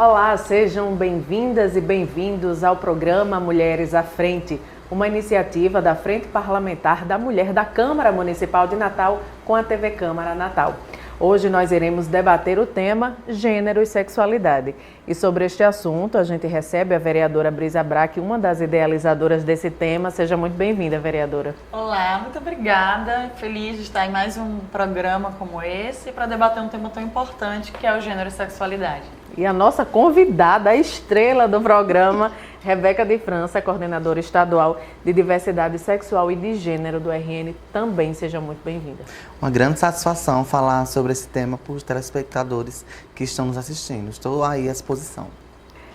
Olá, sejam bem-vindas e bem-vindos ao programa Mulheres à Frente, uma iniciativa da Frente Parlamentar da Mulher da Câmara Municipal de Natal com a TV Câmara Natal. Hoje nós iremos debater o tema Gênero e Sexualidade. E sobre este assunto a gente recebe a vereadora Brisa Braque, uma das idealizadoras desse tema. Seja muito bem-vinda, vereadora. Olá, muito obrigada. Feliz de estar em mais um programa como esse para debater um tema tão importante que é o gênero e sexualidade. E a nossa convidada, a estrela do programa, Rebeca de França, coordenadora estadual de Diversidade Sexual e de Gênero do RN, também seja muito bem-vinda. Uma grande satisfação falar sobre esse tema para os telespectadores que estão nos assistindo. Estou aí à disposição.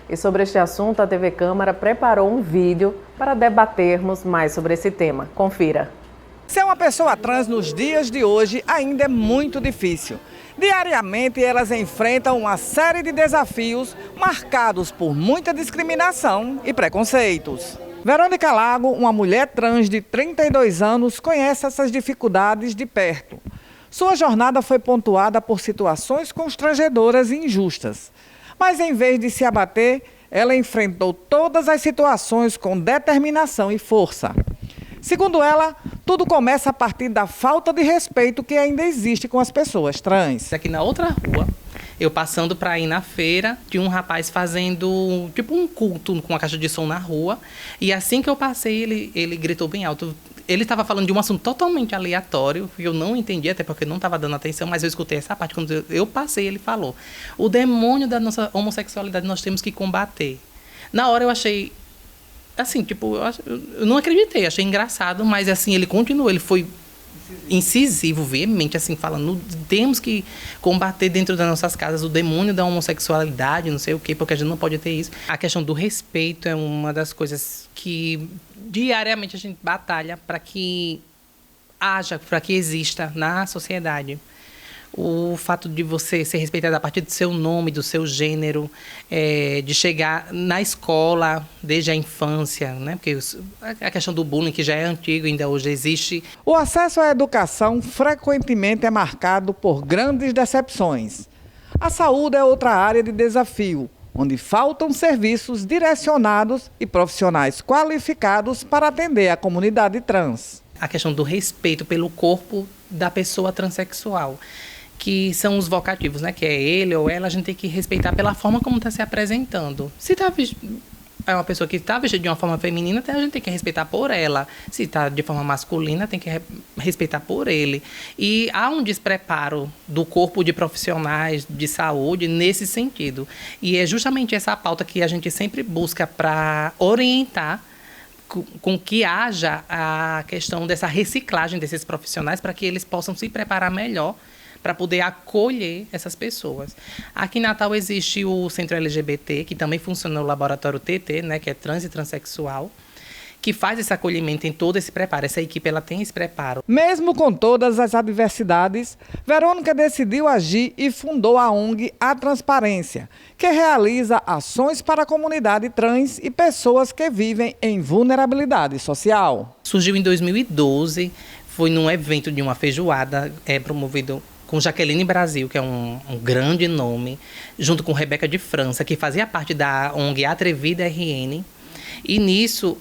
E sobre este assunto, a TV Câmara preparou um vídeo para debatermos mais sobre esse tema. Confira. Ser uma pessoa trans nos dias de hoje ainda é muito difícil. Diariamente, elas enfrentam uma série de desafios marcados por muita discriminação e preconceitos. Verônica Lago, uma mulher trans de 32 anos, conhece essas dificuldades de perto. Sua jornada foi pontuada por situações constrangedoras e injustas. Mas, em vez de se abater, ela enfrentou todas as situações com determinação e força. Segundo ela, tudo começa a partir da falta de respeito que ainda existe com as pessoas trans. Aqui na outra rua, eu passando para ir na feira, tinha um rapaz fazendo tipo um culto com uma caixa de som na rua. E assim que eu passei, ele gritou bem alto. Ele estava falando de um assunto totalmente aleatório, que eu não entendi, até porque eu não estava dando atenção, mas eu escutei essa parte. Quando eu passei, ele falou: o demônio da nossa homossexualidade nós temos que combater. Na hora eu achei... Assim, tipo, eu não acreditei, achei engraçado, mas assim, ele continuou, ele foi incisivo, veemente, assim, falando, temos que combater dentro das nossas casas o demônio da homossexualidade, não sei o quê, porque a gente não pode ter isso. A questão do respeito é uma das coisas que diariamente a gente batalha para que haja, para que exista na sociedade. O fato de você ser respeitada a partir do seu nome, do seu gênero, de chegar na escola desde a infância, né? Porque a questão do bullying, que já é antigo, ainda hoje existe. O acesso à educação frequentemente é marcado por grandes decepções. A saúde é outra área de desafio, onde faltam serviços direcionados e profissionais qualificados para atender a comunidade trans. A questão do respeito pelo corpo da pessoa transexual, que são os vocativos, né? Que é ele ou ela, a gente tem que respeitar pela forma como está se apresentando. Se é uma pessoa que está vestida de uma forma feminina, a gente tem que respeitar por ela. Se está de forma masculina, tem que respeitar por ele. E há um despreparo do corpo de profissionais de saúde nesse sentido. E é justamente essa pauta que a gente sempre busca para orientar com que haja a questão dessa reciclagem desses profissionais para que eles possam se preparar melhor para poder acolher essas pessoas. Aqui em Natal existe o Centro LGBT, que também funciona no Laboratório TT, né, que é trans e transexual, que faz esse acolhimento em todo esse preparo. Essa equipe ela tem esse preparo. Mesmo com todas as adversidades, Verônica decidiu agir e fundou a ONG A Transparência, que realiza ações para a comunidade trans e pessoas que vivem em vulnerabilidade social. Surgiu em 2012, foi num evento de uma feijoada promovido com Jaqueline Brasil, que é um grande nome, junto com Rebeca de França, que fazia parte da ONG Atrevida RN. E nisso,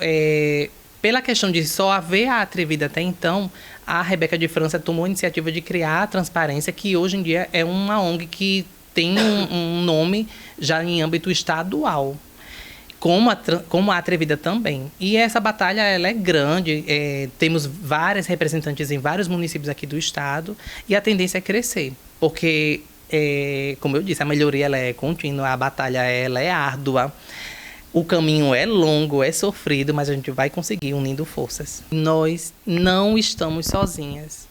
pela questão de só haver a Atrevida até então, a Rebeca de França tomou a iniciativa de criar a Transparência, que hoje em dia é uma ONG que tem um nome já em âmbito estadual, como a Atrevida também. E essa batalha ela é grande, temos várias representantes em vários municípios aqui do estado, e a tendência é crescer, porque, como eu disse, a melhoria ela é contínua, a batalha ela é árdua. O caminho é longo, é sofrido, mas a gente vai conseguir unindo forças. Nós não estamos sozinhas.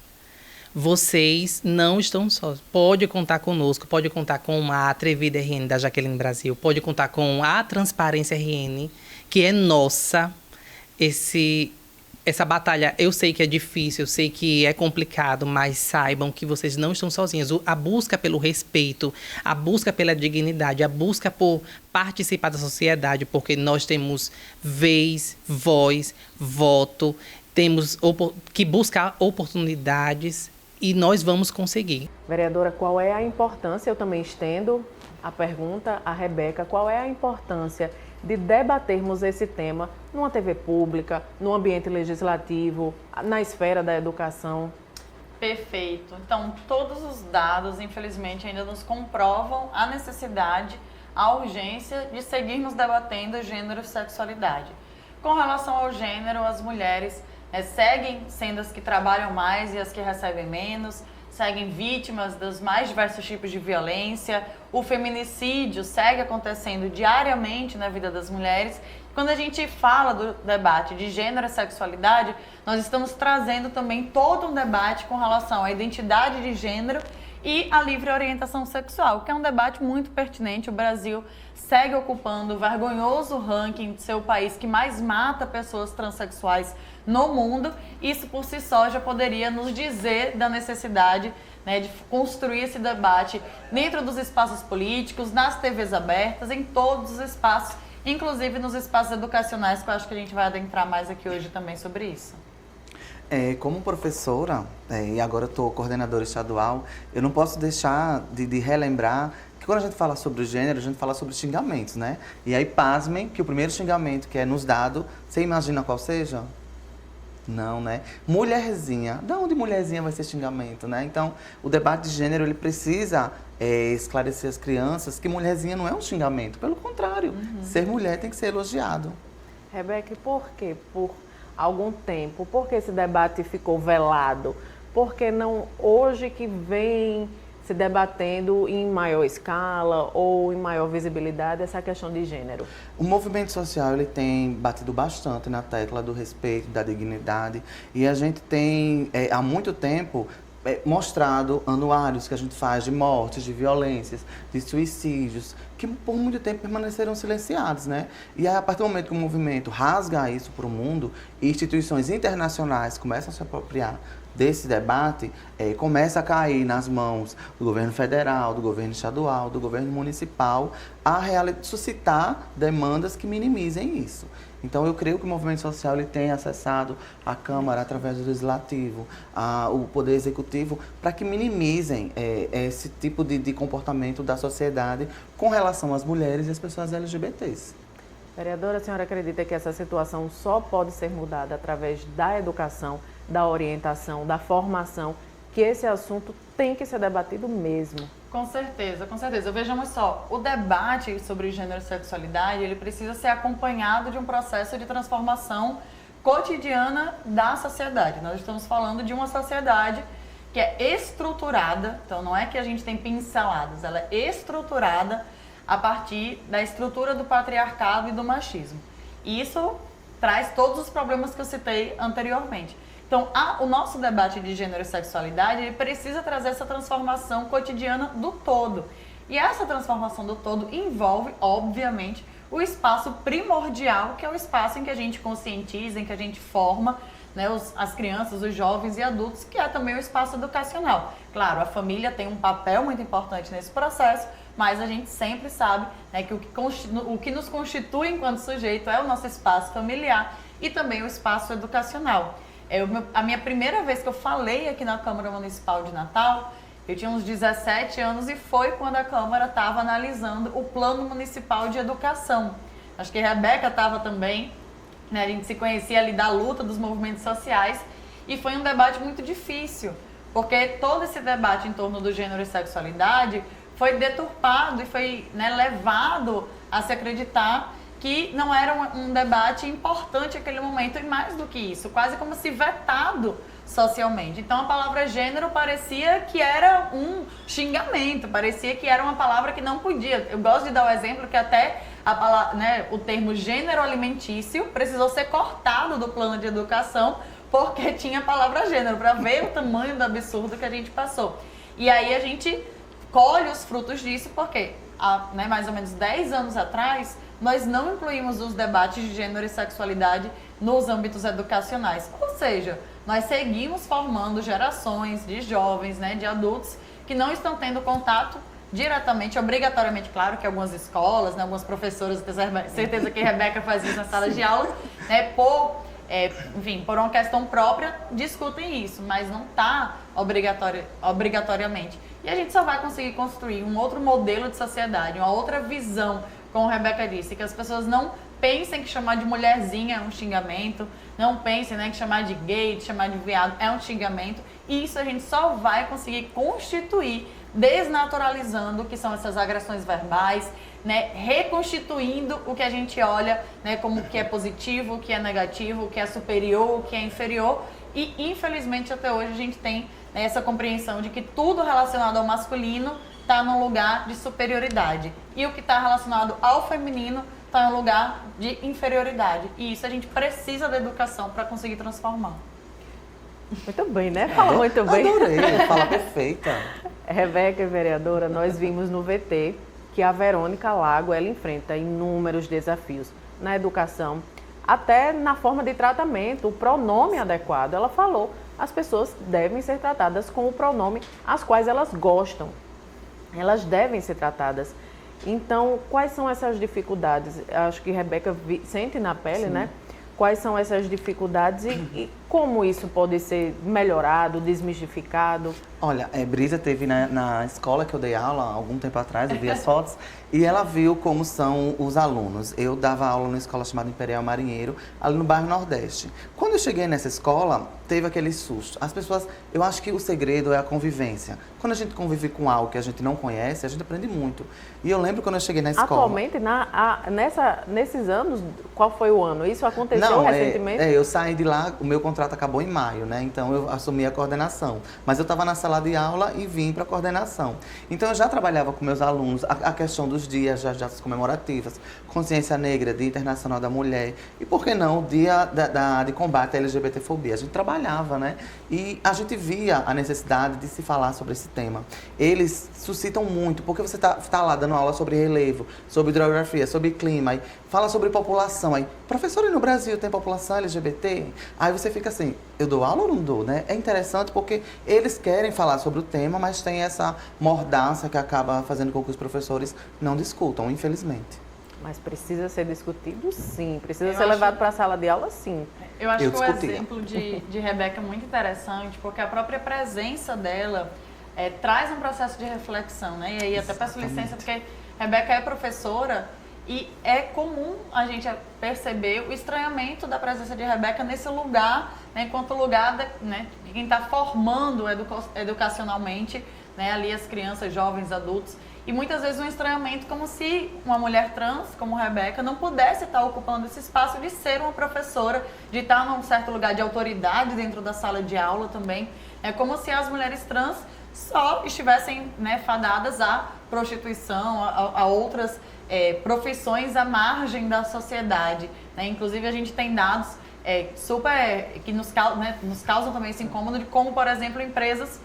Vocês não estão sós. Pode contar conosco, pode contar com a Atrevida RN da Jaqueline Brasil, pode contar com a Transparência RN, que é nossa. Essa batalha, eu sei que é difícil, eu sei que é complicado, mas saibam que vocês não estão sozinhos. A busca pelo respeito, a busca pela dignidade, a busca por participar da sociedade, porque nós temos vez, voz, voto, temos que buscar oportunidades e nós vamos conseguir. Vereadora, qual é a importância, eu também estendo a pergunta à Rebeca qual é a importância de debatermos esse tema numa TV pública, no ambiente legislativo, na esfera da educação. Perfeito. Então, todos os dados, infelizmente, ainda nos comprovam a necessidade, a urgência de seguirmos debatendo gênero e sexualidade. Com relação ao gênero, as mulheres seguem sendo as que trabalham mais e as que recebem menos, seguem vítimas dos mais diversos tipos de violência, o feminicídio segue acontecendo diariamente na vida das mulheres. Quando a gente fala do debate de gênero e sexualidade, nós estamos trazendo também todo um debate com relação à identidade de gênero e à livre orientação sexual, que é um debate muito pertinente. O Brasil segue ocupando o vergonhoso ranking de ser o país que mais mata pessoas transexuais no mundo. Isso por si só já poderia nos dizer da necessidade, né, de construir esse debate dentro dos espaços políticos, nas TVs abertas, em todos os espaços, inclusive nos espaços educacionais, que eu acho que a gente vai adentrar mais aqui hoje também sobre isso. Como professora, e agora eu estou coordenadora estadual, eu não posso deixar de relembrar que quando a gente fala sobre o gênero, a gente fala sobre xingamentos, né? E aí, pasmem, que o primeiro xingamento que é nos dado, você imagina qual seja? Não, né? Mulherzinha. De onde mulherzinha vai ser xingamento, né? Então, o debate de gênero, ele precisa esclarecer as crianças que mulherzinha não é um xingamento. Pelo contrário, ser mulher tem que ser elogiado. Rebeca, por quê? Por algum tempo, por que esse debate ficou velado? Porque não hoje que vem se debatendo em maior escala ou em maior visibilidade essa questão de gênero? O movimento social ele tem batido bastante na tecla do respeito, da dignidade, e a gente tem há muito tempo mostrado anuários que a gente faz de mortes, de violências, de suicídios, que por muito tempo permaneceram silenciados, né? E aí, a partir do momento que o movimento rasga isso para o mundo e instituições internacionais começam a se apropriar desse debate, começa a cair nas mãos do governo federal, do governo estadual, do governo municipal, a suscitar demandas que minimizem isso. Então, eu creio que o movimento social ele tem acessado a Câmara através do Legislativo, o Poder Executivo, para que minimizem esse tipo de comportamento da sociedade com relação às mulheres e às pessoas LGBTs. Vereadora, a senhora acredita que essa situação só pode ser mudada através da educação, da orientação, da formação, que esse assunto tem que ser debatido mesmo? Com certeza, com certeza. Vejamos só, o debate sobre gênero e sexualidade, ele precisa ser acompanhado de um processo de transformação cotidiana da sociedade. Nós estamos falando de uma sociedade que é estruturada, então não é que a gente tem pinceladas, ela é estruturada a partir da estrutura do patriarcado e do machismo. E isso traz todos os problemas que eu citei anteriormente. Então, o nosso debate de gênero e sexualidade, ele precisa trazer essa transformação cotidiana do todo. E essa transformação do todo envolve, obviamente, o espaço primordial, que é o espaço em que a gente conscientiza, em que a gente forma, né, as crianças, os jovens e adultos, que é também o espaço educacional. Claro, a família tem um papel muito importante nesse processo, mas a gente sempre sabe, né, que o que nos constitui enquanto sujeito é o nosso espaço familiar e também o espaço educacional. A minha primeira vez que eu falei aqui na Câmara Municipal de Natal, eu tinha uns 17 anos e foi quando a Câmara estava analisando o Plano Municipal de Educação. Acho que a Rebeca estava também, né, a gente se conhecia ali da luta dos movimentos sociais e foi um debate muito difícil, porque todo esse debate em torno do gênero e sexualidade foi deturpado e foi, né, levado a se acreditar que não era um debate importante naquele momento, e mais do que isso, quase como se vetado socialmente. Então a palavra gênero parecia que era um xingamento, parecia que era uma palavra que não podia. Eu gosto de dar o exemplo que até o termo gênero alimentício precisou ser cortado do plano de educação porque tinha a palavra gênero, para ver o tamanho do absurdo que a gente passou. E aí a gente colhe os frutos disso porque mais ou menos 10 anos atrás, nós não incluímos os debates de gênero e sexualidade nos âmbitos educacionais. Ou seja, nós seguimos formando gerações de jovens, né, de adultos que não estão tendo contato diretamente, obrigatoriamente, claro que algumas escolas, né, algumas professoras, tenho certeza que a Rebeca faz isso na sala de aula, né, por enfim, por uma questão própria, discutem isso, mas não está obrigatoriamente. E a gente só vai conseguir construir um outro modelo de sociedade, uma outra visão, como a Rebeca disse, que as pessoas não pensem que chamar de mulherzinha é um xingamento, não pensem, né, que chamar de gay, de chamar de viado é um xingamento, e isso a gente só vai conseguir constituir, desnaturalizando o que são essas agressões verbais, né, reconstituindo o que a gente olha, né, como o que é positivo, o que é negativo, o que é superior, o que é inferior, e infelizmente até hoje a gente tem, né, essa compreensão de que tudo relacionado ao masculino está num lugar de superioridade, e o que está relacionado ao feminino está em um lugar de inferioridade. E isso a gente precisa da educação para conseguir transformar. Muito bem, né? Fala muito bem. Adorei, fala perfeita. Rebeca, vereadora, nós vimos no VT que a Verônica Lago, ela enfrenta inúmeros desafios na educação, até na forma de tratamento, o pronome adequado. Ela falou, as pessoas devem ser tratadas com o pronome às quais elas gostam. Elas devem ser tratadas. Então, quais são essas dificuldades? Acho que Rebeca sente na pele, sim, né? Quais são essas dificuldades e como isso pode ser melhorado, desmistificado? Olha, Brisa teve na escola que eu dei aula há algum tempo atrás, eu vi as fotos, e ela viu como são os alunos. Eu dava aula numa escola chamada Imperial Marinheiro, ali no bairro Nordeste. Quando eu cheguei nessa escola, teve aquele susto. As pessoas, eu acho que o segredo é a convivência. Quando a gente convive com algo que a gente não conhece, a gente aprende muito. E eu lembro quando eu cheguei na escola... Atualmente, nesses anos, qual foi o ano? Isso aconteceu recentemente? Eu saí de lá, o meu contrato acabou em maio, né? Então eu assumi a coordenação. Mas eu estava na sala de aula e vim para a coordenação. Então eu já trabalhava com meus alunos a questão dos dias, das datas comemorativas, Consciência Negra, Dia Internacional da Mulher e, por que não, Dia de Combate à LGBTfobia. A gente trabalhava, né? E a gente via a necessidade de se falar sobre esse tema. Eles suscitam muito, porque você tá lá dando aula sobre relevo, sobre hidrografia, sobre clima, aí fala sobre população. Aí, professor, e no Brasil tem população LGBT? Aí você fica assim, eu dou aula ou não dou, né? É interessante porque eles querem falar sobre o tema, mas tem essa mordaça que acaba fazendo com que os professores não discutam, infelizmente. Mas precisa ser discutido, sim. Precisa ser levado para a sala de aula, sim. Eu acho que o exemplo de Rebeca é muito interessante, porque a própria presença dela traz um processo de reflexão, né? E aí até peço licença, porque Rebeca é professora e é comum a gente perceber o estranhamento da presença de Rebeca nesse lugar, né, enquanto lugar de quem está formando educacionalmente, né, ali as crianças, jovens, adultos. E muitas vezes um estranhamento como se uma mulher trans, como Rebeca, não pudesse estar ocupando esse espaço de ser uma professora, de estar num certo lugar de autoridade dentro da sala de aula também. É como se as mulheres trans só estivessem, né, fadadas à prostituição, a outras profissões à margem da sociedade, né? Inclusive a gente tem dados que nos causam também esse incômodo de como, por exemplo, empresas,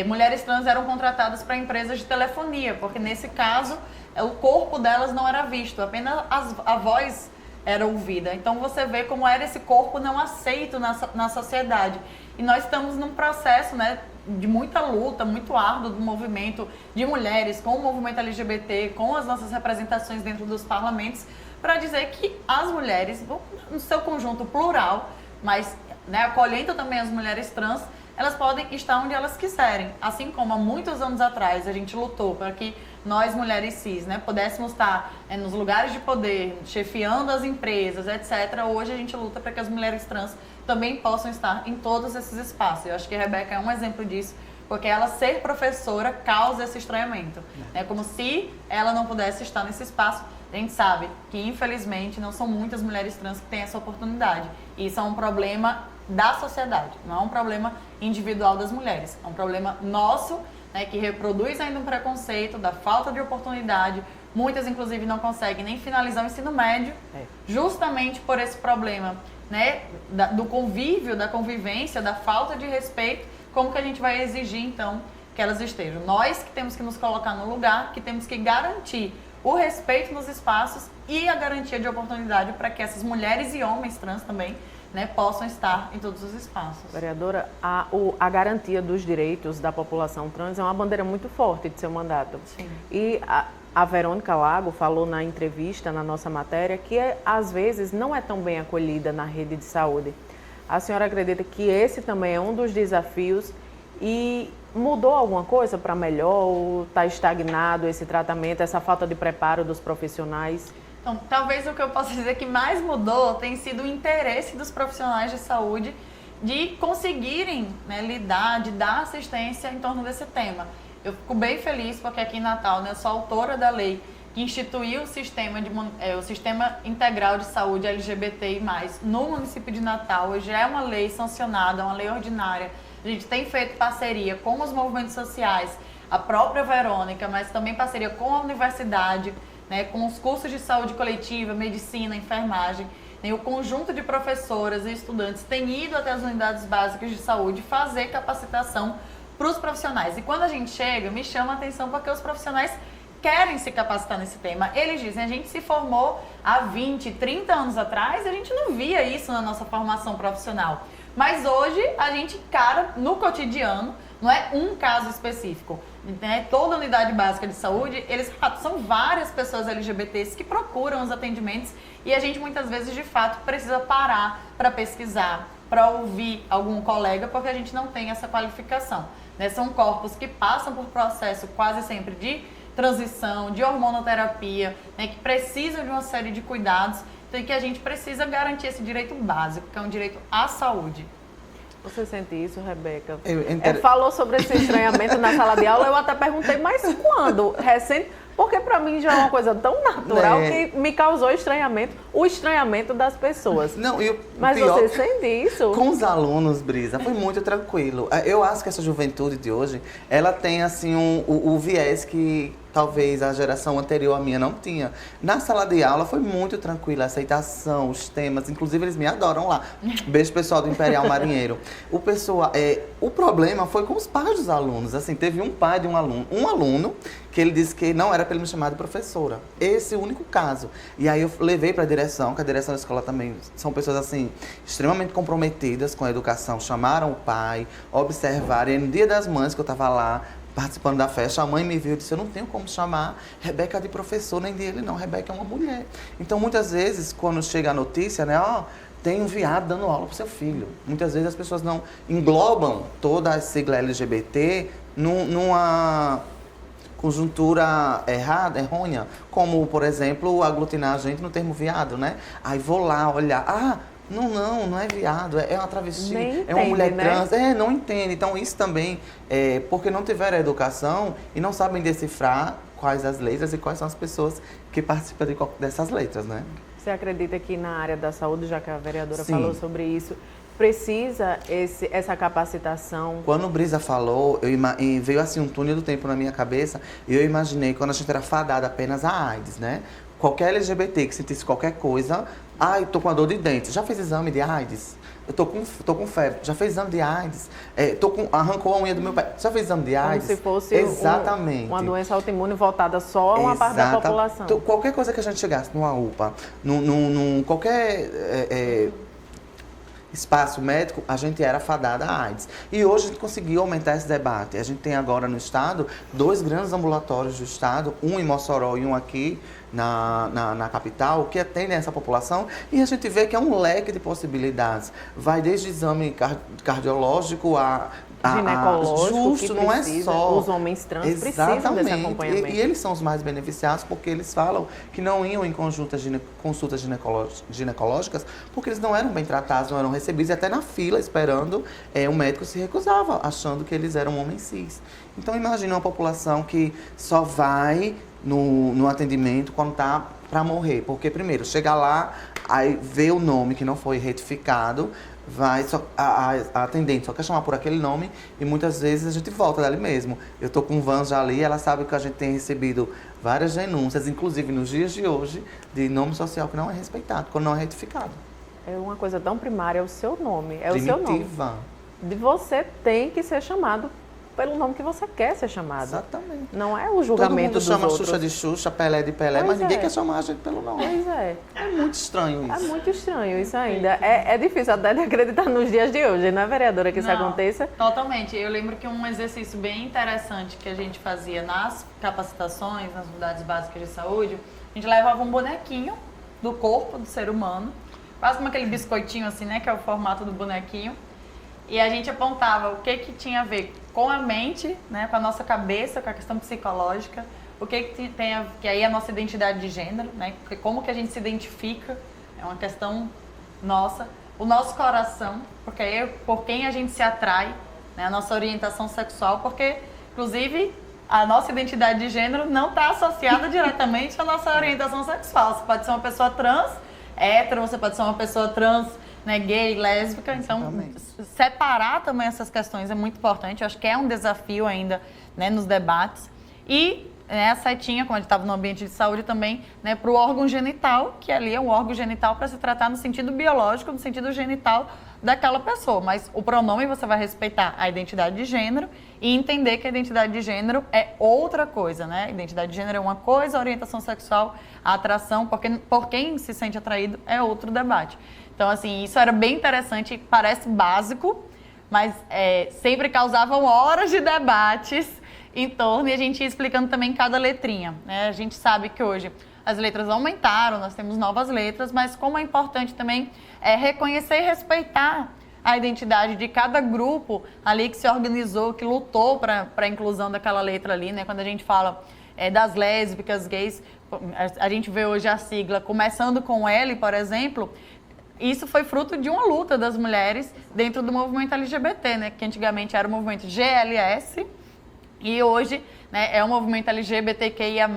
mulheres trans eram contratadas para empresas de telefonia, porque nesse caso o corpo delas não era visto, apenas a voz era ouvida. Então você vê como era esse corpo não aceito na sociedade. E nós estamos num processo, né, de muita luta, muito árduo do movimento de mulheres, com o movimento LGBT, com as nossas representações dentro dos parlamentos, para dizer que as mulheres, no seu conjunto plural, mas, né, acolhendo também as mulheres trans, elas podem estar onde elas quiserem. Assim como há muitos anos atrás a gente lutou para que nós, mulheres cis, né, pudéssemos estar nos lugares de poder, chefiando as empresas, etc. Hoje a gente luta para que as mulheres trans também possam estar em todos esses espaços. Eu acho que a Rebeca é um exemplo disso, porque ela ser professora causa esse estranhamento. É como se ela não pudesse estar nesse espaço. A gente sabe que, infelizmente, não são muitas mulheres trans que têm essa oportunidade. E isso é um problema da sociedade, não é um problema individual das mulheres. É um problema nosso, né, que reproduz ainda um preconceito da falta de oportunidade. Muitas, inclusive, não conseguem nem finalizar o ensino médio, justamente por esse problema, né, do convívio, da convivência, da falta de respeito. Como que a gente vai exigir, então, que elas estejam? Nós que temos que nos colocar no lugar, que temos que garantir o respeito nos espaços e a garantia de oportunidade para que essas mulheres e homens trans também, né, possam estar em todos os espaços. Vereadora, a garantia dos direitos da população trans é uma bandeira muito forte de seu mandato. Sim. E A Verônica Lago falou na entrevista, na nossa matéria, que às vezes não é tão bem acolhida na rede de saúde. A senhora acredita que esse também é um dos desafios e mudou alguma coisa para melhor ou está estagnado esse tratamento, essa falta de preparo dos profissionais? Então, talvez o que eu possa dizer que mais mudou tem sido o interesse dos profissionais de saúde de conseguirem, né, lidar, de dar assistência em torno desse tema. Eu fico bem feliz porque aqui em Natal, né, eu sou autora da lei que instituiu o Sistema Integral de Saúde LGBTI+, no município de Natal. Hoje é uma lei sancionada, uma lei ordinária. A gente tem feito parceria com os movimentos sociais, a própria Verônica, mas também parceria com a universidade, né, com os cursos de saúde coletiva, medicina, enfermagem. O conjunto de professoras e estudantes tem ido até as unidades básicas de saúde fazer capacitação para os profissionais. E quando a gente chega, me chama a atenção porque os profissionais querem se capacitar nesse tema. Eles dizem, a gente se formou há 20, 30 anos atrás, a gente não via isso na nossa formação profissional. Mas hoje a gente encara no cotidiano, não é um caso específico, né? Toda unidade básica de saúde, são várias pessoas LGBTs que procuram os atendimentos e a gente muitas vezes de fato precisa parar para pesquisar, para ouvir algum colega, porque a gente não tem essa qualificação, né? São corpos que passam por processo quase sempre de transição, de hormonoterapia, né? Que precisam de uma série de cuidados. Então, que a gente precisa garantir esse direito básico, que é um direito à saúde. Você sente isso, Rebeca? Falou sobre esse estranhamento na sala de aula, eu até perguntei, mas quando? Recente? Porque para mim já é uma coisa tão natural que me causou estranhamento, o estranhamento das pessoas. Não, e mas pior, você sente isso? Com os alunos, Brisa, foi muito tranquilo. Eu acho que essa juventude de hoje, ela tem assim o viés que talvez a geração anterior à minha não tinha. Na sala de aula foi muito tranquila, a aceitação, os temas, inclusive eles me adoram lá. Beijo pessoal do Imperial Marinheiro. O problema foi com os pais dos alunos. Assim, teve um pai de um aluno que ele disse que não era para ele me chamar de professora. Esse é o único caso. E aí eu levei para a direção, que a direção da escola também são pessoas assim extremamente comprometidas com a educação. Chamaram o pai, observaram. E no Dia das Mães que eu estava lá participando da festa, a mãe me viu e disse, eu não tenho como chamar Rebeca de professor, nem dele não, Rebeca é uma mulher. Então, muitas vezes, quando chega a notícia, né, tem um viado dando aula para o seu filho. Muitas vezes as pessoas não englobam toda a sigla LGBT numa conjuntura errônea, como, por exemplo, aglutinar a gente no termo viado, né? Aí vou lá olhar, não é viado, é uma travesti, é uma mulher trans, não entende. Então isso também é porque não tiveram educação e não sabem decifrar quais as letras e quais são as pessoas que participam dessas letras, né? Você acredita que na área da saúde, já que a vereadora falou sobre isso, precisa essa capacitação? Quando o Brisa falou, veio assim um túnel do tempo na minha cabeça e eu imaginei quando a gente era fadada apenas a AIDS, né? Qualquer LGBT que sentisse qualquer coisa, tô com a dor de dente, já fez exame de AIDS? Eu tô com febre, já fez exame de AIDS? Arrancou a unha do meu pé, já fez exame de AIDS? Como se fosse exatamente uma doença autoimune voltada só a uma parte da população. Então, qualquer coisa que a gente chegasse numa UPA, qualquer espaço médico, a gente era fadada a AIDS. E hoje a gente conseguiu aumentar esse debate. A gente tem agora no estado 2 grandes ambulatórios do estado, um em Mossoró e um aqui na capital, que atendem essa população, e a gente vê que é um leque de possibilidades. Vai desde exame cardiológico ginecológico, justo, não é só. Os homens trans precisam desse acompanhamento. E eles são os mais beneficiados porque eles falam que não iam em consultas ginecológicas porque eles não eram bem tratados, não eram recebidos, e até na fila esperando, o médico se recusava, achando que eles eram homens cis. Então imagina uma população que só vai no atendimento quando está para morrer, porque primeiro chega lá, aí vê o nome que não foi retificado, a atendente só quer chamar por aquele nome e muitas vezes a gente volta dali mesmo. Eu estou com o Van já ali, ela sabe que a gente tem recebido várias denúncias, inclusive nos dias de hoje, de nome social que não é respeitado, quando não é retificado. É uma coisa tão primária, é o seu nome, Primitiva. o seu nome. Você tem que ser chamado pelo nome que você quer ser chamado. Exatamente. Não é o julgamento dos Todo mundo chama outros. Xuxa de Xuxa, Pelé de Pelé, Pois mas ninguém é. quer chamar a gente pelo nome. Pois é. É muito estranho É isso. muito estranho isso ainda. É difícil até de acreditar nos dias de hoje, não é, vereadora, que isso Não, aconteça? Totalmente. Eu lembro que um exercício bem interessante que a gente fazia nas capacitações, nas unidades básicas de saúde, a gente levava um bonequinho do corpo do ser humano, quase como aquele biscoitinho assim, né, que é o formato do bonequinho, e a gente apontava o que tinha a ver com a mente, né, com a nossa cabeça, com a questão psicológica, o que tem que aí é a nossa identidade de gênero, né, como que a gente se identifica, é uma questão nossa, o nosso coração, porque aí é por quem a gente se atrai, né, a nossa orientação sexual, porque inclusive a nossa identidade de gênero não está associada diretamente à nossa orientação sexual. Você pode ser uma pessoa trans, hétero, você pode ser uma pessoa trans, né, gay, lésbica. Então, Exatamente. separar também essas questões é muito importante. Eu acho que é um desafio ainda, né, nos debates. E a setinha, como a gente estava no ambiente de saúde também, né, para o órgão genital, que ali é um órgão genital para se tratar no sentido biológico, no sentido genital daquela pessoa. Mas o pronome você vai respeitar a identidade de gênero e entender que a identidade de gênero é outra coisa, né? A identidade de gênero é uma coisa, a orientação sexual, a atração, por quem se sente atraído é outro debate. Então, assim, isso era bem interessante, parece básico, mas sempre causavam horas de debates em torno e a gente ia explicando também cada letrinha, né? A gente sabe que hoje as letras aumentaram, nós temos novas letras, mas como é importante também reconhecer e respeitar a identidade de cada grupo ali que se organizou, que lutou para a inclusão daquela letra ali, né? Quando a gente fala das lésbicas, gays, a gente vê hoje a sigla começando com L, por exemplo, isso foi fruto de uma luta das mulheres dentro do movimento LGBT, né? Que antigamente era o movimento GLS e hoje, né, é o movimento LGBTQIA+,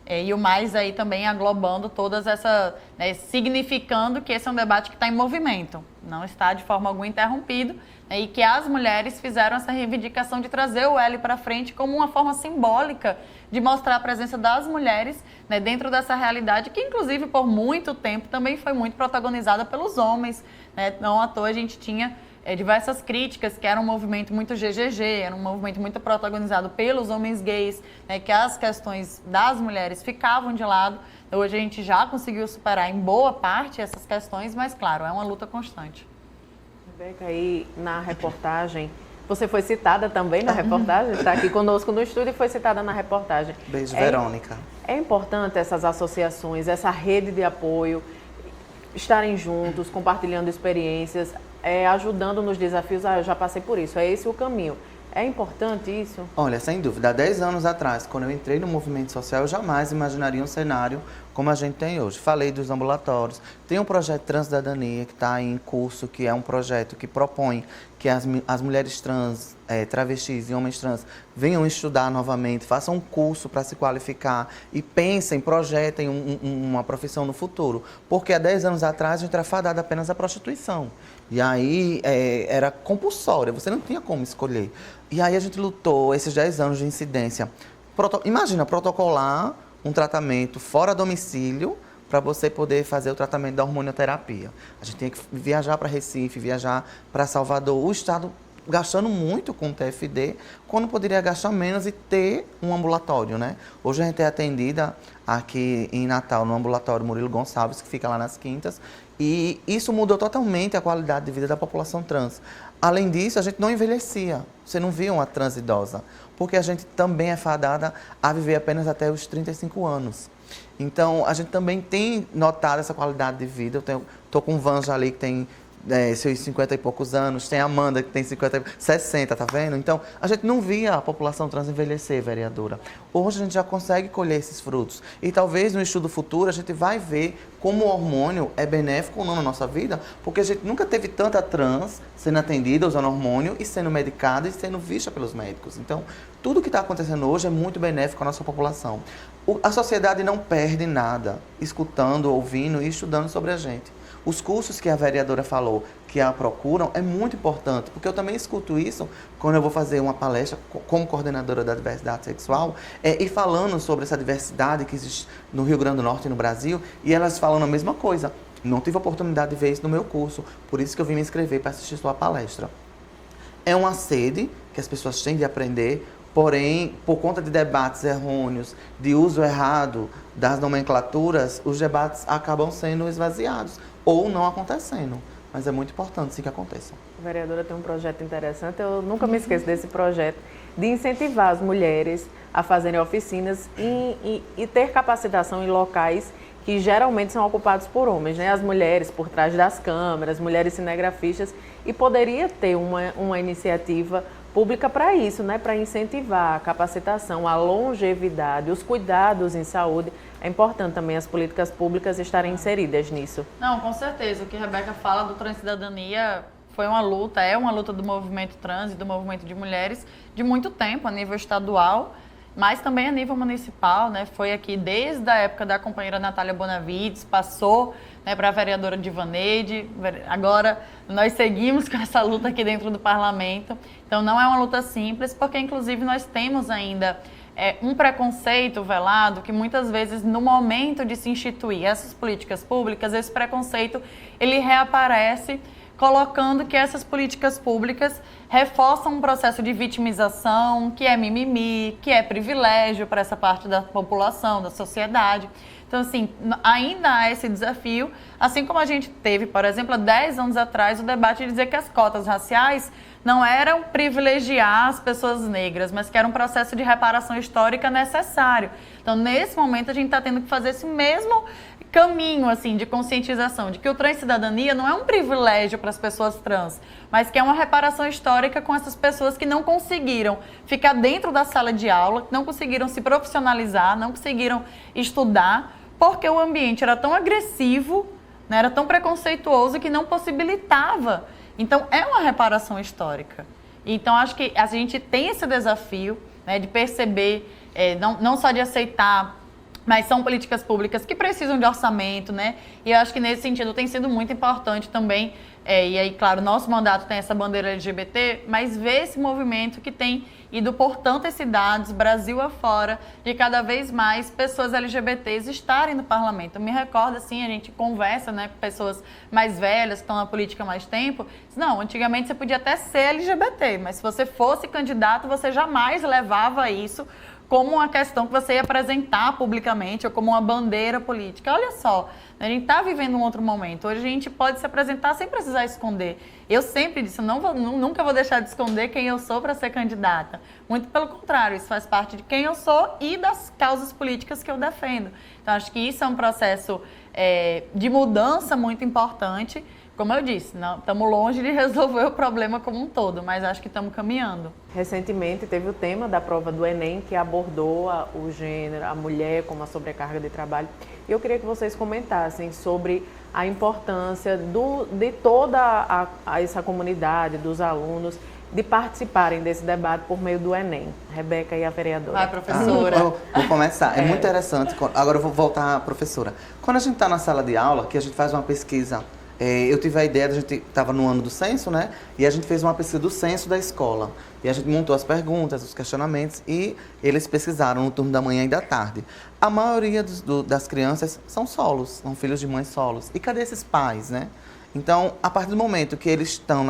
e o mais aí também aglobando todas essas, né, significando que esse é um debate que está em movimento, não está de forma alguma interrompido, né, e que as mulheres fizeram essa reivindicação de trazer o L para frente como uma forma simbólica de mostrar a presença das mulheres, né, dentro dessa realidade que, inclusive, por muito tempo também foi muito protagonizada pelos homens, né, não à toa a gente tinha diversas críticas, que era um movimento muito GGG, era um movimento muito protagonizado pelos homens gays, né, que as questões das mulheres ficavam de lado. Hoje a gente já conseguiu superar em boa parte essas questões, mas claro, é uma luta constante. Rebeca, aí na reportagem, você foi citada também na reportagem, está aqui conosco no estúdio e foi citada na reportagem. Beijo, Verônica. É importante essas associações, essa rede de apoio, estarem juntos, compartilhando experiências, ajudando nos desafios. Eu já passei por isso, é esse o caminho. É importante isso? Olha, sem dúvida. Há 10 anos atrás, quando eu entrei no movimento social, eu jamais imaginaria um cenário como a gente tem hoje. Falei dos ambulatórios. Tem um projeto Transcidadania que está em curso, que é um projeto que propõe que as mulheres trans, travestis e homens trans venham estudar novamente, façam um curso para se qualificar e pensem, projetem uma profissão no futuro. Porque há 10 anos atrás a gente era fadado apenas à prostituição. E aí era compulsória, você não tinha como escolher. E aí a gente lutou esses 10 anos de incidência. Imagina, protocolar um tratamento fora domicílio para você poder fazer o tratamento da hormonioterapia. A gente tinha que viajar para Recife, viajar para Salvador. O Estado gastando muito com o TFD, quando poderia gastar menos e ter um ambulatório, né? Hoje a gente é atendida aqui em Natal, no ambulatório Murilo Gonçalves, que fica lá nas Quintas, e isso mudou totalmente a qualidade de vida da população trans. Além disso, a gente não envelhecia, você não via uma trans idosa, porque a gente também é fadada a viver apenas até os 35 anos. Então, a gente também tem notado essa qualidade de vida. Eu estou com o Vanja ali, que tem seus 50 e poucos anos, tem a Amanda, que tem 60, tá vendo? Então, a gente não via a população trans envelhecer, vereadora. Hoje a gente já consegue colher esses frutos. E talvez no estudo futuro a gente vai ver como o hormônio é benéfico ou não na nossa vida, porque a gente nunca teve tanta trans sendo atendida usando hormônio e sendo medicada e sendo vista pelos médicos. Então, tudo que está acontecendo hoje é muito benéfico à nossa população. A sociedade não perde nada escutando, ouvindo e estudando sobre a gente. Os cursos que a vereadora falou que a procuram é muito importante, porque eu também escuto isso quando eu vou fazer uma palestra como coordenadora da diversidade sexual e falando sobre essa diversidade que existe no Rio Grande do Norte e no Brasil, e elas falam a mesma coisa. Não tive a oportunidade de ver isso no meu curso, por isso que eu vim me inscrever para assistir sua palestra. É uma sede que as pessoas têm de aprender, porém, por conta de debates errôneos, de uso errado das nomenclaturas, os debates acabam sendo esvaziados ou não acontecendo. Mas é muito importante sim que aconteçam. A vereadora tem um projeto interessante, eu nunca me esqueço desse projeto, de incentivar as mulheres a fazerem oficinas e ter capacitação em locais que geralmente são ocupados por homens, né? As mulheres por trás das câmeras, mulheres cinegrafistas, e poderia ter uma iniciativa pública para isso, né? Para incentivar a capacitação, a longevidade, os cuidados em saúde. É importante também as políticas públicas estarem inseridas nisso. Não, com certeza. O que a Rebeca fala do Transcidadania foi uma luta, é uma luta do movimento trans e do movimento de mulheres de muito tempo, a nível estadual, mas também a nível municipal, né? Foi aqui desde a época da companheira Natália Bonavides, passou, né, para a vereadora Divaneide, agora nós seguimos com essa luta aqui dentro do parlamento. Então não é uma luta simples, porque inclusive nós temos ainda um preconceito velado que muitas vezes no momento de se instituir essas políticas públicas, esse preconceito ele reaparece, colocando que essas políticas públicas reforçam um processo de vitimização, que é mimimi, que é privilégio para essa parte da população, da sociedade. Então, assim, ainda há esse desafio, assim como a gente teve, por exemplo, há 10 anos atrás, o debate de dizer que as cotas raciais não eram privilegiar as pessoas negras, mas que era um processo de reparação histórica necessário. Então, nesse momento, a gente está tendo que fazer esse mesmo caminho, assim, de conscientização, de que o transcidadania não é um privilégio para as pessoas trans, mas que é uma reparação histórica com essas pessoas que não conseguiram ficar dentro da sala de aula, não conseguiram se profissionalizar, não conseguiram estudar, porque o ambiente era tão agressivo, né, era tão preconceituoso que não possibilitava. Então, é uma reparação histórica. Então, acho que a gente tem esse desafio, né, de perceber, não só de aceitar, mas são políticas públicas que precisam de orçamento, né? E eu acho que nesse sentido tem sido muito importante também, e aí, claro, nosso mandato tem essa bandeira LGBT, mas ver esse movimento que tem ido por tantas cidades, Brasil afora, de cada vez mais pessoas LGBTs estarem no parlamento. Eu me recordo, assim, a gente conversa, né, com pessoas mais velhas, que estão na política há mais tempo. Não, antigamente você podia até ser LGBT, mas se você fosse candidato, você jamais levava isso como uma questão que você ia apresentar publicamente ou como uma bandeira política. Olha só, a gente está vivendo um outro momento. Hoje a gente pode se apresentar sem precisar esconder. Eu sempre disse, nunca vou deixar de esconder quem eu sou para ser candidata. Muito pelo contrário, isso faz parte de quem eu sou e das causas políticas que eu defendo. Então, acho que isso é um processo de mudança muito importante. Como eu disse, estamos longe de resolver o problema como um todo, mas acho que estamos caminhando. Recentemente teve o tema da prova do Enem, que abordou o gênero, a mulher como a sobrecarga de trabalho. E eu queria que vocês comentassem sobre a importância de toda essa comunidade, dos alunos, de participarem desse debate por meio do Enem. Rebeca e a vereadora. Vai, professora. Vou começar. É muito interessante. Agora eu vou voltar à professora. Quando a gente está na sala de aula, que a gente faz uma pesquisa, eu tive a ideia, a gente estava no ano do censo, né? E a gente fez uma pesquisa do censo da escola. E a gente montou as perguntas, os questionamentos e eles pesquisaram no turno da manhã e da tarde. A maioria das crianças são solos, são filhos de mães solos. E cadê esses pais, né? Então, a partir do momento que eles estão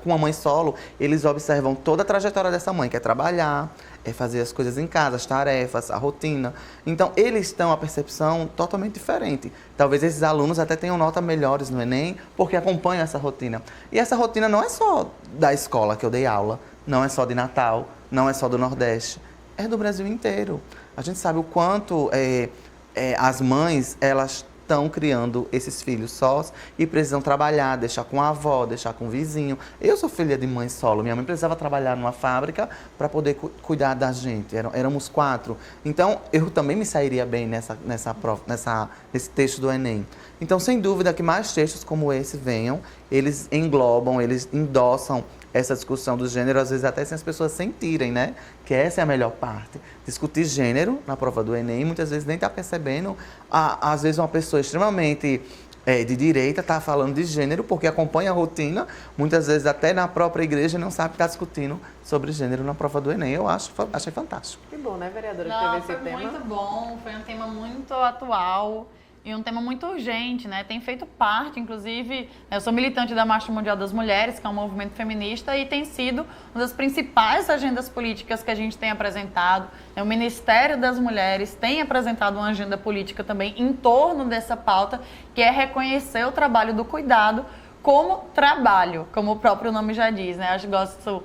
com a mãe solo, eles observam toda a trajetória dessa mãe, que é trabalhar, é fazer as coisas em casa, as tarefas, a rotina. Então, eles têm uma percepção totalmente diferente. Talvez esses alunos até tenham notas melhores no Enem, porque acompanham essa rotina. E essa rotina não é só da escola que eu dei aula, não é só de Natal, não é só do Nordeste, é do Brasil inteiro. A gente sabe o quanto as mães, elas estão criando esses filhos sós e precisam trabalhar, deixar com a avó, deixar com o vizinho. Eu sou filha de mãe solo, minha mãe precisava trabalhar numa fábrica para poder cuidar da gente, éramos 4. Então, eu também me sairia bem nesse texto do Enem. Então, sem dúvida que mais textos como esse venham, eles englobam, eles endossam essa discussão do gênero, às vezes até sem as pessoas sentirem, né? Que essa é a melhor parte. Discutir gênero na prova do Enem, muitas vezes nem está percebendo. Às vezes uma pessoa extremamente de direita está falando de gênero porque acompanha a rotina, muitas vezes até na própria igreja não sabe que está discutindo sobre gênero na prova do Enem. Eu achei fantástico. Que bom, né, vereadora, que Não, teve esse tema? Foi muito bom, foi um tema muito atual. E um tema muito urgente, né? Tem feito parte, inclusive, eu sou militante da Marcha Mundial das Mulheres, que é um movimento feminista, e tem sido uma das principais agendas políticas que a gente tem apresentado. O Ministério das Mulheres tem apresentado uma agenda política também em torno dessa pauta, que é reconhecer o trabalho do cuidado como trabalho, como o próprio nome já diz, né? Acho que gosto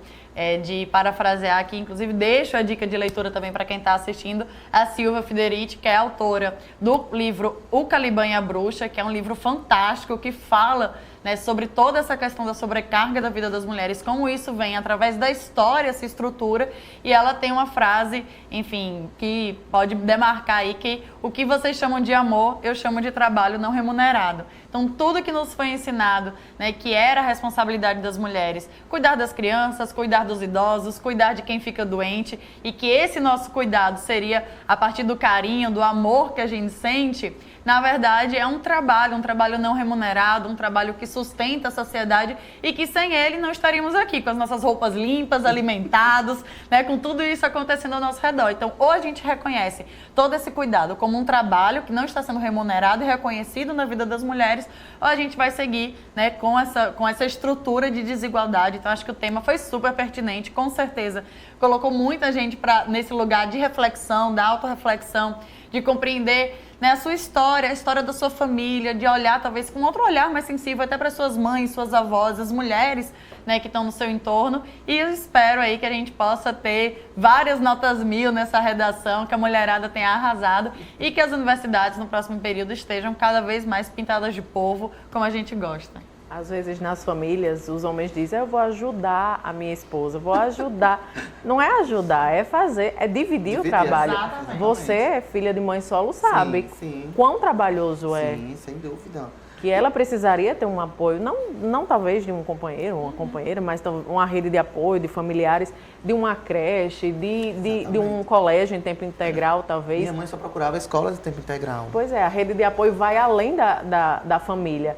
de parafrasear aqui, inclusive deixo a dica de leitura também para quem está assistindo, a Silvia Federici, que é autora do livro O Caliban e a Bruxa, que é um livro fantástico que fala, né, sobre toda essa questão da sobrecarga da vida das mulheres, como isso vem através da história, se estrutura, e ela tem uma frase, enfim, que pode demarcar aí que o que vocês chamam de amor, eu chamo de trabalho não remunerado. Então, tudo que nos foi ensinado, né, que era a responsabilidade das mulheres, cuidar das crianças, cuidar dos idosos, cuidar de quem fica doente, e que esse nosso cuidado seria a partir do carinho, do amor que a gente sente, na verdade é um trabalho não remunerado, um trabalho que sustenta a sociedade e que sem ele não estaríamos aqui com as nossas roupas limpas, alimentados, né, com tudo isso acontecendo ao nosso redor. Então, ou a gente reconhece todo esse cuidado como um trabalho que não está sendo remunerado e reconhecido na vida das mulheres, ou a gente vai seguir, né, com essa estrutura de desigualdade. Então, acho que o tema foi super pertinente, com certeza colocou muita gente nesse lugar de reflexão, da autorreflexão, de compreender, né, a sua história, a história da sua família, de olhar talvez com outro olhar mais sensível até para suas mães, suas avós, as mulheres, né, que estão no seu entorno. E eu espero aí que a gente possa ter várias notas 1000 nessa redação, que a mulherada tenha arrasado e que as universidades no próximo período estejam cada vez mais pintadas de povo, como a gente gosta. Às vezes nas famílias os homens dizem, eu vou ajudar a minha esposa, vou ajudar. Não é ajudar, é fazer, é dividir o trabalho. Exatamente. Você, filha de mãe solo, sabe sim. quão trabalhoso é. Sim, sem dúvida. Que ela precisaria ter um apoio, não talvez de um companheiro, uma companheira, mas uma rede de apoio, de familiares, de uma creche, de um colégio em tempo integral, talvez. Minha mãe só procurava escola de tempo integral. Pois é, a rede de apoio vai além da família.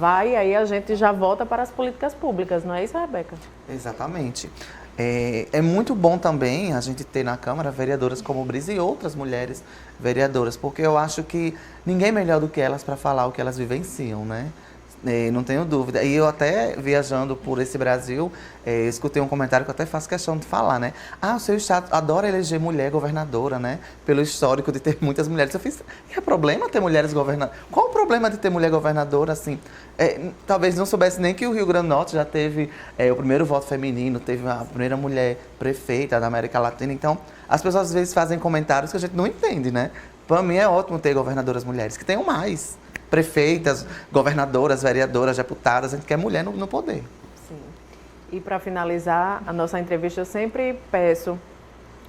Aí a gente já volta para as políticas públicas, não é isso, Rebeca? Exatamente. É muito bom também a gente ter na Câmara vereadoras como Brisa e outras mulheres vereadoras, porque eu acho que ninguém melhor do que elas para falar o que elas vivenciam, né? Não tenho dúvida. E eu até, viajando por esse Brasil, escutei um comentário que eu até faço questão de falar, né? O seu estado adora eleger mulher governadora, né? Pelo histórico de ter muitas mulheres. Eu fiz, é problema ter mulheres governadoras? Qual o problema de ter mulher governadora, assim? Talvez não soubesse nem que o Rio Grande do Norte já teve o primeiro voto feminino, teve a primeira mulher prefeita da América Latina. Então, as pessoas às vezes fazem comentários que a gente não entende, né? Para mim é ótimo ter governadoras mulheres, que tenham mais. Prefeitas, governadoras, vereadoras, deputadas, a gente quer mulher no poder. Sim. E para finalizar a nossa entrevista, eu sempre peço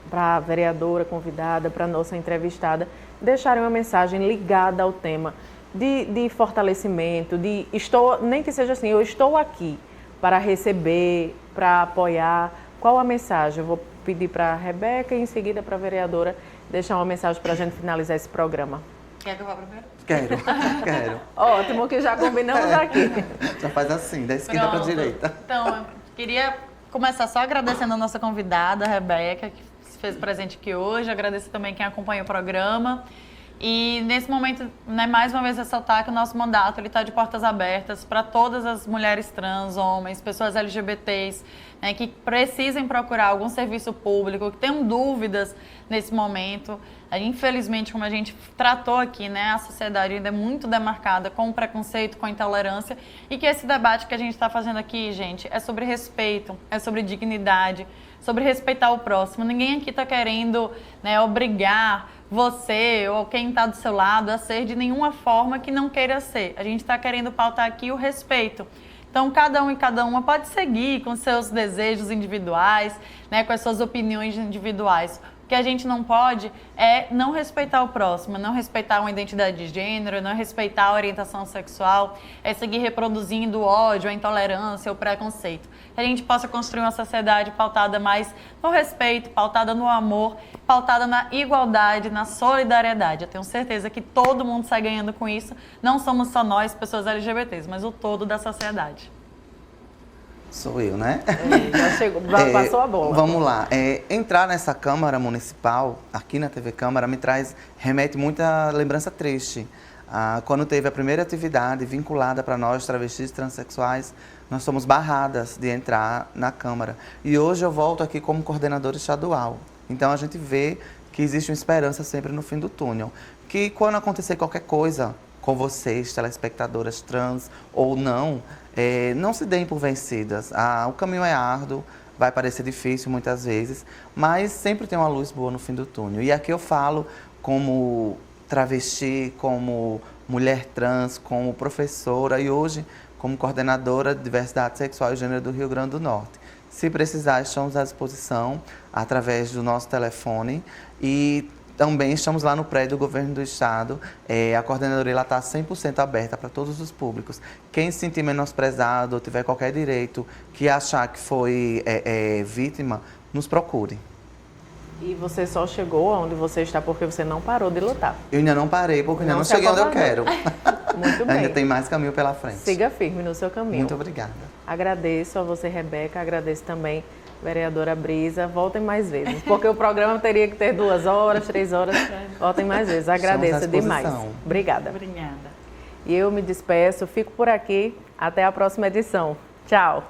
para a vereadora convidada, para a nossa entrevistada, deixarem uma mensagem ligada ao tema de fortalecimento, nem que seja assim, eu estou aqui para receber, para apoiar. Qual a mensagem? Eu vou pedir para a Rebeca e em seguida para a vereadora deixar uma mensagem para a gente finalizar esse programa. Quer que eu vá primeiro? Quero. Ótimo, que já combinamos aqui. Já faz assim, da esquerda para a direita. Então, eu queria começar só agradecendo a nossa convidada, a Rebeca, que se fez presente aqui hoje. Agradecer também quem acompanha o programa. E nesse momento, né, mais uma vez ressaltar que o nosso mandato está de portas abertas para todas as mulheres trans, homens, pessoas LGBTs, né, que precisem procurar algum serviço público, que tenham dúvidas nesse momento. Infelizmente, como a gente tratou aqui, né, a sociedade ainda é muito demarcada com o preconceito, com a intolerância, e que esse debate que a gente está fazendo aqui, gente, é sobre respeito, é sobre dignidade, sobre respeitar o próximo. Ninguém aqui está querendo, né, obrigar você ou quem está do seu lado a ser de nenhuma forma que não queira ser. A gente está querendo pautar aqui o respeito. Então, cada um e cada uma pode seguir com seus desejos individuais, né, com as suas opiniões individuais. O que a gente não pode é não respeitar o próximo, não respeitar uma identidade de gênero, não respeitar a orientação sexual, é seguir reproduzindo o ódio, a intolerância, o preconceito. Que a gente possa construir uma sociedade pautada mais no respeito, pautada no amor, pautada na igualdade, na solidariedade. Eu tenho certeza que todo mundo sai ganhando com isso. Não somos só nós, pessoas LGBTs, mas o todo da sociedade. Sou eu, né? Já chegou, já passou a bola. Vamos lá. Entrar nessa Câmara Municipal, aqui na TV Câmara, remete muita lembrança triste. Quando teve a primeira atividade vinculada para nós, travestis e transexuais, nós somos barradas de entrar na Câmara. E hoje eu volto aqui como coordenadora estadual. Então a gente vê que existe uma esperança sempre no fim do túnel. Que quando acontecer qualquer coisa com vocês, telespectadoras trans ou não, não se deem por vencidas. O caminho é árduo, vai parecer difícil muitas vezes, mas sempre tem uma luz boa no fim do túnel. E aqui eu falo como travesti, como mulher trans, como professora e hoje como coordenadora de diversidade sexual e gênero do Rio Grande do Norte. Se precisar, estamos à disposição através do nosso telefone e também estamos lá no prédio do Governo do Estado. A coordenadoria está 100% aberta para todos os públicos. Quem se sentir menosprezado ou tiver qualquer direito que achar que foi vítima, nos procure. E você só chegou onde você está porque você não parou de lutar. Eu ainda não parei porque ainda não cheguei onde eu quero. Muito bem. Ainda tem mais caminho pela frente. Siga firme no seu caminho. Muito obrigada. Agradeço a você, Rebeca. Agradeço também, vereadora Brisa. Voltem mais vezes, porque o programa teria que ter 2 horas, 3 horas. Voltem mais vezes. Agradeço demais. Obrigada. Obrigada. E eu me despeço. Fico por aqui. Até a próxima edição. Tchau.